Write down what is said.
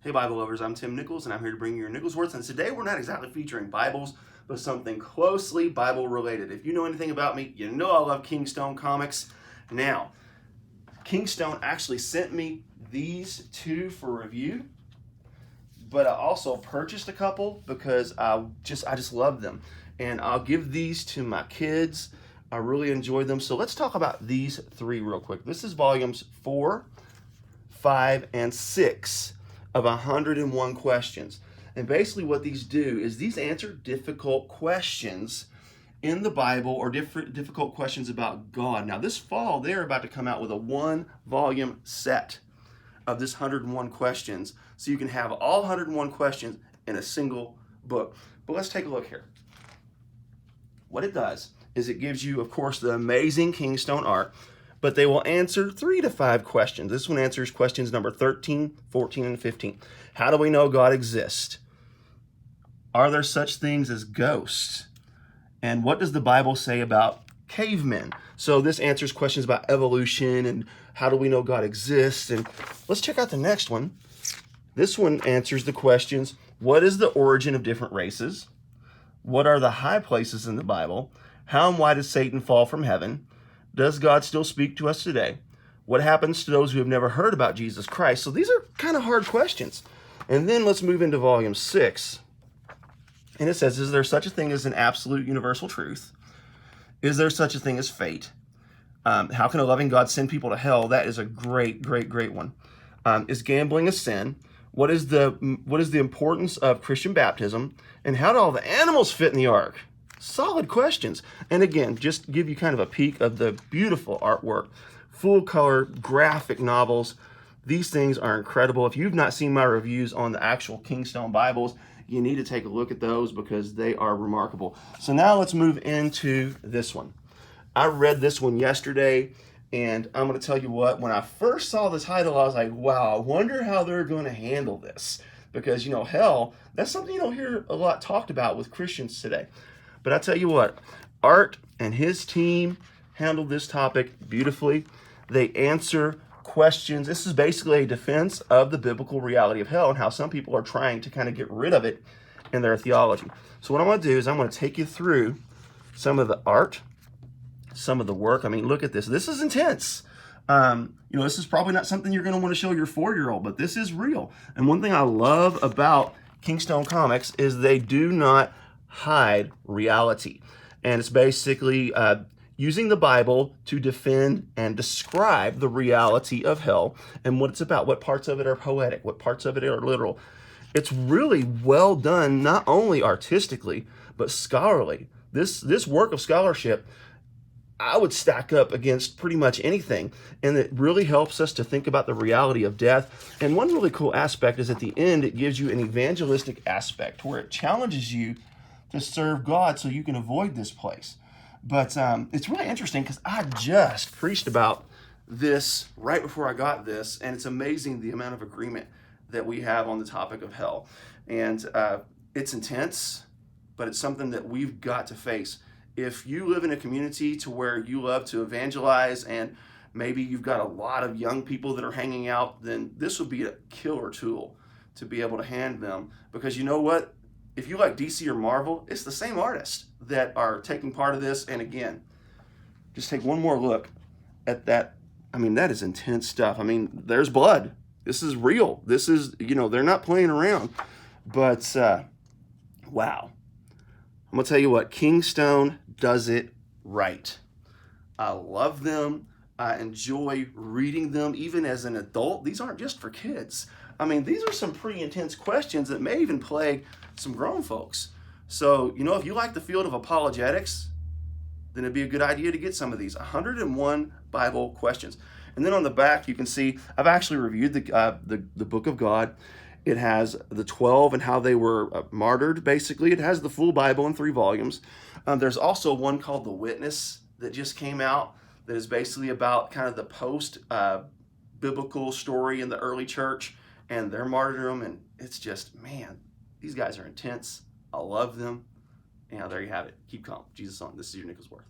Hey Bible lovers, I'm Tim Nichols and I'm here to bring you your Nicholsworth, and today we're not exactly featuring Bibles, but something closely Bible related. If you know anything about me, you know I love Kingstone Comics. Now, Kingstone actually sent me these two for review, but I also purchased a couple because I just love them. And I'll give these to my kids. I really enjoy them. So let's talk about these three real quick. This is volumes 4, 5, and 6 of 101 questions. And basically what these do is these answer difficult questions in the Bible or difficult questions about God. Now this fall, they're about to come out with a 1-volume set of this 101 questions. So you can have all 101 questions in a single book. But let's take a look here. What it does is it gives you, of course, the amazing Kingstone art, but they will answer 3 to 5 questions. This one answers questions number 13, 14, and 15. How do we know God exists? Are there such things as ghosts? And what does the Bible say about cavemen? So this answers questions about evolution and how do we know God exists? And let's check out the next one. This one answers the questions, what is the origin of different races? What are the high places in the Bible? How and why does Satan fall from heaven? Does God still speak to us today? What happens to those who have never heard about Jesus Christ? So these are kind of hard questions. And then let's move into volume 6. And it says, is there such a thing as an absolute universal truth? Is there such a thing as fate? How can a loving God send people to hell? That is a great one. Is gambling a sin? What is the importance of Christian baptism? And how do all the animals fit in the ark? Solid questions. And again, just give you kind of a peek of the beautiful artwork, full color graphic novels. These things are incredible. If you've not seen my reviews on the actual Kingstone Bibles, you need to take a look at those because they are remarkable. So now let's move into this one. I read this one yesterday, and I'm going to tell you what, when I first saw the title, I was like, wow, I wonder how they're going to handle this. Because, you know, hell, that's something you don't hear a lot talked about with Christians today. But I tell you what, Art and his team handled this topic beautifully. They answer questions. This is basically a defense of the biblical reality of hell and how some people are trying to kind of get rid of it in their theology. So what I'm going to do is I'm going to take you through some of the art, some of the work. I mean, look at this. This is intense. This is probably not something you're going to want to show your 4-year-old, but this is real. And one thing I love about Kingstone Comics is they do not hide reality. And it's basically using the Bible to defend and describe the reality of hell and what it's about, what parts of it are poetic, what parts of it are literal. It's really well done, not only artistically, but scholarly. This work of scholarship, I would stack up against pretty much anything, and it really helps us to think about the reality of death. And one really cool aspect is at the end, it gives you an evangelistic aspect where it challenges you to serve God so you can avoid this place. But it's really interesting because I just preached about this right before I got this, and it's amazing the amount of agreement that we have on the topic of hell. And it's intense, but it's something that we've got to face. If you live in a community to where you love to evangelize and maybe you've got a lot of young people that are hanging out, then this would be a killer tool to be able to hand them. Because you know what? If you like DC or Marvel, it's the same artists that are taking part of this. And again, just take one more look at that. I mean, that is intense stuff. I mean, there's blood. This is real. This is, they're not playing around. But, wow. I'm going to tell you what, Kingstone does it right. I love them. I enjoy reading them even as an adult. These aren't just for kids. I mean, these are some pretty intense questions that may even plague some grown folks. So, if you like the field of apologetics, then it'd be a good idea to get some of these 101 Bible questions. And then on the back, you can see I've actually reviewed the Book of God. It has the 12 and how they were martyred, basically. It has the full Bible in 3 volumes. There's also one called The Witness that just came out that is basically about kind of the post-biblical story in the early church and their martyrdom. And it's just, man, these guys are intense. I love them. And there you have it. Keep calm. Jesus on. This is your Nicholsworth.